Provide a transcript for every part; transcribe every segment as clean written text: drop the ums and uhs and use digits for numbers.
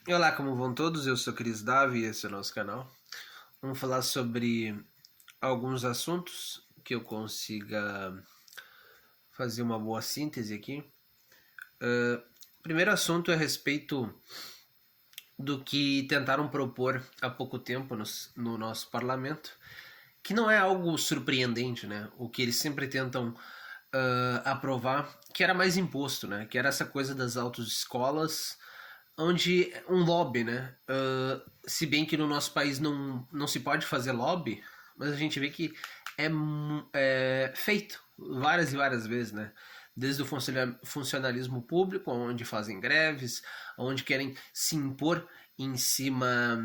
Olá, como vão todos? Eu sou Cris Davi e esse é o nosso canal. Vamos falar sobre alguns assuntos que eu consiga fazer uma boa síntese aqui. O primeiro assunto é a respeito do que tentaram propor há pouco tempo no nosso parlamento, que não é algo surpreendente, né? O que eles sempre tentam aprovar, que era mais imposto, né? Que era essa coisa das autoescolas, onde um lobby, né? Se bem que no nosso país não se pode fazer lobby, mas a gente vê que é feito várias e várias vezes, né? Desde o funcionalismo público, onde fazem greves, onde querem se impor em cima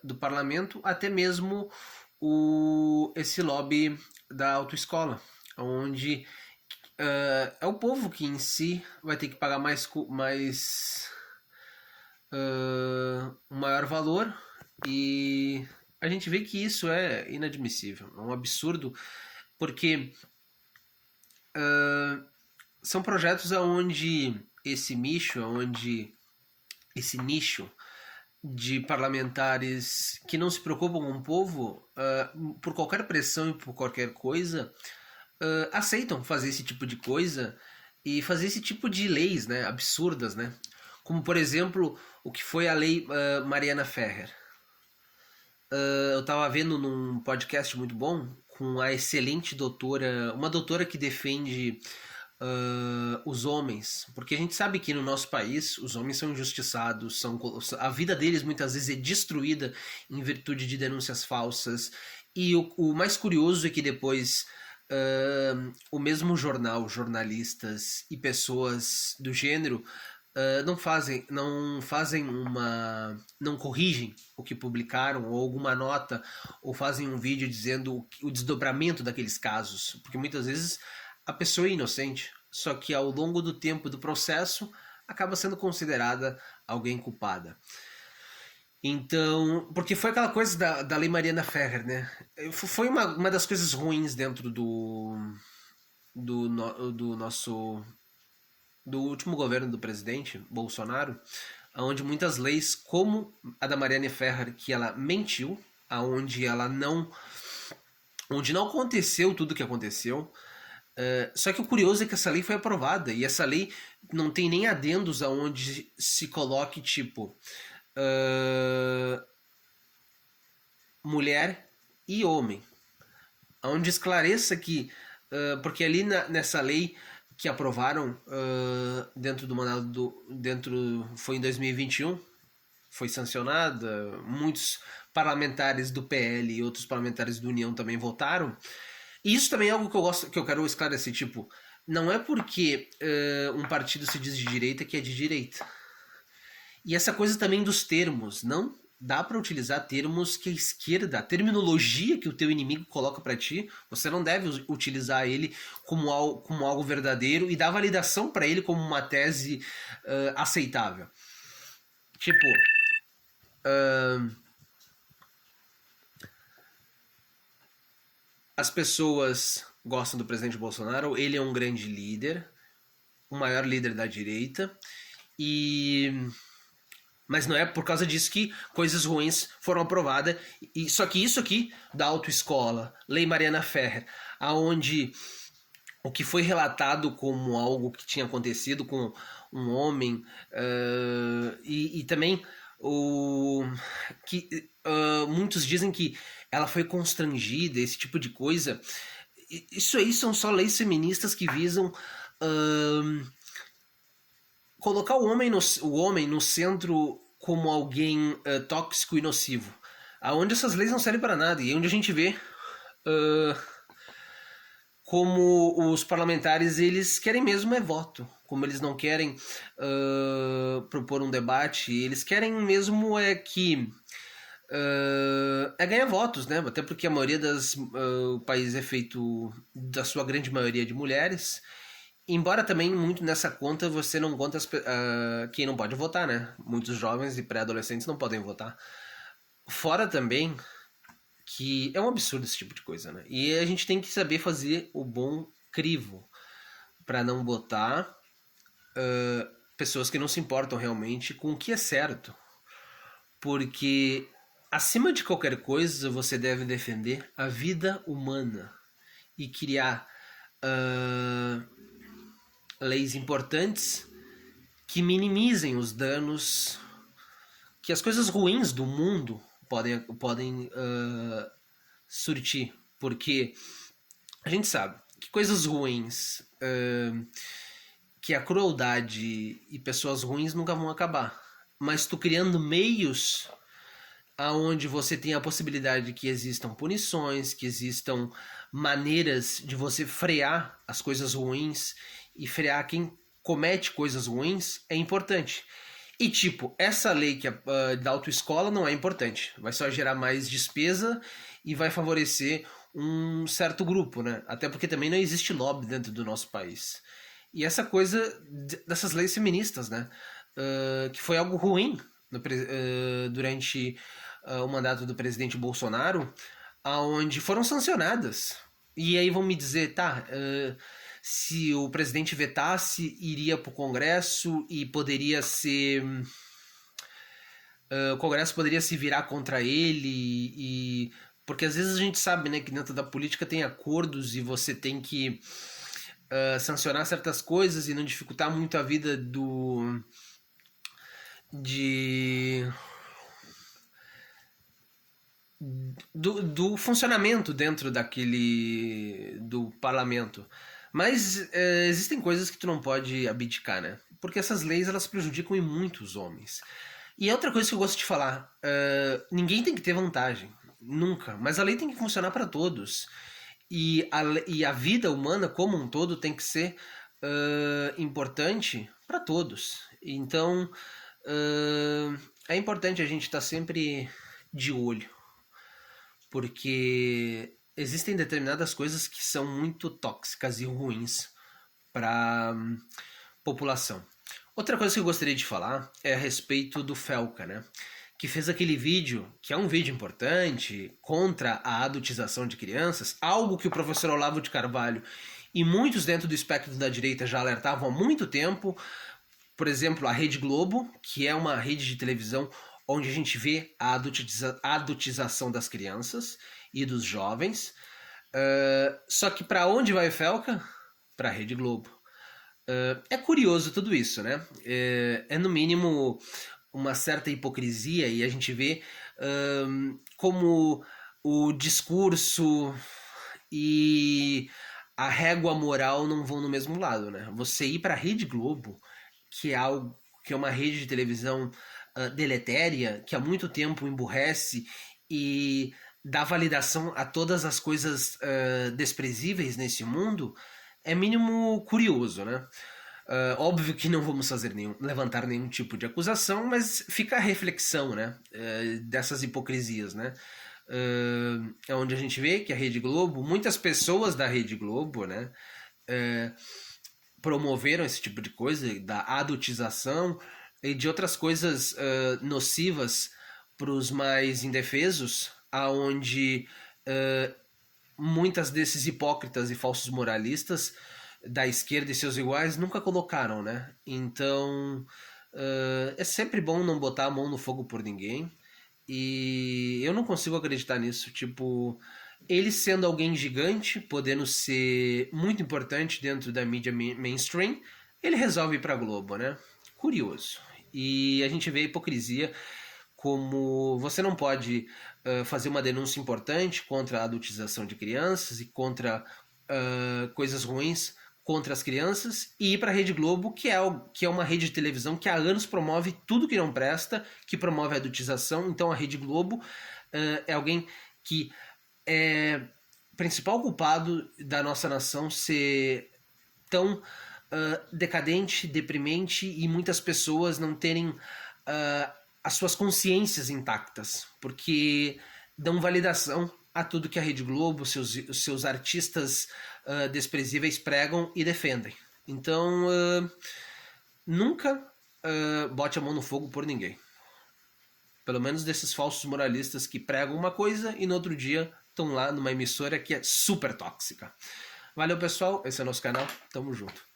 do parlamento, até mesmo esse lobby da autoescola, onde é o povo que em si vai ter que pagar um maior valor, e a gente vê que isso é inadmissível, é um absurdo, porque são projetos onde esse nicho de parlamentares que não se preocupam com o povo, por qualquer pressão e por qualquer coisa, aceitam fazer esse tipo de coisa e fazer esse tipo de leis, né, absurdas, né? Como, por exemplo, o que foi a lei Mariana Ferrer. Eu estava vendo num podcast muito bom com a excelente doutora, uma doutora que defende os homens, porque a gente sabe que no nosso país os homens são injustiçados, a vida deles muitas vezes é destruída em virtude de denúncias falsas, e o mais curioso é que depois o mesmo jornal, jornalistas e pessoas do gênero não corrigem o que publicaram, ou alguma nota, ou fazem um vídeo dizendo o desdobramento daqueles casos, porque muitas vezes a pessoa é inocente, só que ao longo do tempo do processo acaba sendo considerada alguém culpada. Então, porque foi aquela coisa da Lei Mariana Ferrer, né? Foi uma das coisas ruins dentro do nosso do último governo do presidente Bolsonaro, onde muitas leis, como a da Mariana Ferrer, que ela mentiu, aonde ela não, onde não aconteceu tudo o que aconteceu. Só que o curioso é que essa lei foi aprovada, e essa lei não tem nem adendos aonde se coloque tipo mulher e homem, onde esclareça que porque ali nessa lei que aprovaram dentro do mandato foi em 2021, foi sancionada, muitos parlamentares do PL e outros parlamentares do União também votaram. E isso também é algo que eu quero esclarecer, tipo, não é porque um partido se diz de direita que é de direita. E essa coisa também dos termos, não dá para utilizar termos que a esquerda, a terminologia que o teu inimigo coloca para ti, você não deve utilizar ele como algo verdadeiro e dar validação para ele como uma tese aceitável. Tipo, as pessoas gostam do presidente Bolsonaro, ele é um grande líder, o maior líder da direita, mas não é por causa disso que coisas ruins foram aprovadas. Só que isso aqui da autoescola, Lei Mariana Ferrer, aonde o que foi relatado como algo que tinha acontecido com um homem, e também muitos dizem que ela foi constrangida, esse tipo de coisa. Isso aí são só leis feministas que visam colocar o homem no centro como alguém tóxico e nocivo, aonde essas leis não servem para nada, e onde a gente vê como os parlamentares eles querem mesmo é voto, como eles não querem propor um debate, eles querem mesmo é ganhar votos, né? Até porque a maioria o país é feito da sua grande maioria de mulheres. Embora também muito nessa conta você não conta quem não pode votar, né? Muitos jovens e pré-adolescentes não podem votar. Fora também que é um absurdo esse tipo de coisa, né? E a gente tem que saber fazer o bom crivo para não botar pessoas que não se importam realmente com o que é certo. porque acima de qualquer coisa você deve defender a vida humana e criar leis importantes que minimizem os danos que as coisas ruins do mundo podem surtir. Porque a gente sabe que coisas ruins, que a crueldade e pessoas ruins nunca vão acabar. Mas tu criando meios aonde você tem a possibilidade de que existam punições, que existam maneiras de você frear as coisas ruins e frear quem comete coisas ruins, é importante. E tipo, essa lei que da autoescola não é importante. Vai só gerar mais despesa e vai favorecer um certo grupo, né? Até porque também não existe lobby dentro do nosso país. E essa coisa dessas leis feministas, né? Que foi algo ruim durante o mandato do presidente Bolsonaro, aonde foram sancionadas. E aí vão me dizer, tá, se o presidente vetasse, iria para o Congresso e poderia ser... o Congresso poderia se virar contra ele porque às vezes a gente sabe, né, que dentro da política tem acordos e você tem que sancionar certas coisas e não dificultar muito a vida do funcionamento dentro do parlamento. Mas existem coisas que tu não pode abdicar, né? Porque essas leis elas prejudicam em muitos homens. E outra coisa que eu gosto de falar, ninguém tem que ter vantagem, nunca. Mas a lei tem que funcionar para todos. E a vida humana como um todo tem que ser importante para todos. Então é importante a gente estar sempre de olho, porque existem determinadas coisas que são muito tóxicas e ruins para a população. Outra coisa que eu gostaria de falar é a respeito do Felca, né? Que fez aquele vídeo, que é um vídeo importante, contra a adultização de crianças, algo que o professor Olavo de Carvalho e muitos dentro do espectro da direita já alertavam há muito tempo. Por exemplo, a Rede Globo, que é uma rede de televisão onde a gente vê a adultização das crianças e dos jovens. Só que para onde vai o Felca? Para a Rede Globo. É curioso tudo isso, né? É no mínimo uma certa hipocrisia e a gente vê como o discurso e a régua moral não vão no mesmo lado, né? Você ir para a Rede Globo, que é uma rede de televisão deletéria, que há muito tempo emburrece e dá validação a todas as coisas desprezíveis nesse mundo, é mínimo curioso, né? Óbvio que não vamos levantar nenhum tipo de acusação, mas fica a reflexão, né? Dessas hipocrisias, né? É onde a gente vê que a Rede Globo, muitas pessoas da Rede Globo, né? Promoveram esse tipo de coisa, da adultização e de outras coisas nocivas para os mais indefesos, aonde muitas desses hipócritas e falsos moralistas da esquerda e seus iguais nunca colocaram, né? Então é sempre bom não botar a mão no fogo por ninguém, e eu não consigo acreditar nisso, tipo, ele sendo alguém gigante, podendo ser muito importante dentro da mídia mainstream, ele resolve ir pra Globo, né? Curioso. E a gente vê a hipocrisia como você não pode fazer uma denúncia importante contra a adultização de crianças e contra coisas ruins contra as crianças e ir para a Rede Globo, que é uma rede de televisão que há anos promove tudo que não presta, que promove a adultização. Então a Rede Globo é alguém que é principal culpado da nossa nação ser tão decadente, deprimente e muitas pessoas não terem as suas consciências intactas, porque dão validação a tudo que a Rede Globo, seus artistas desprezíveis pregam e defendem. Então, nunca bote a mão no fogo por ninguém. Pelo menos desses falsos moralistas que pregam uma coisa e no outro dia estão lá numa emissora que é super tóxica. Valeu, pessoal. Esse é o nosso canal. Tamo junto.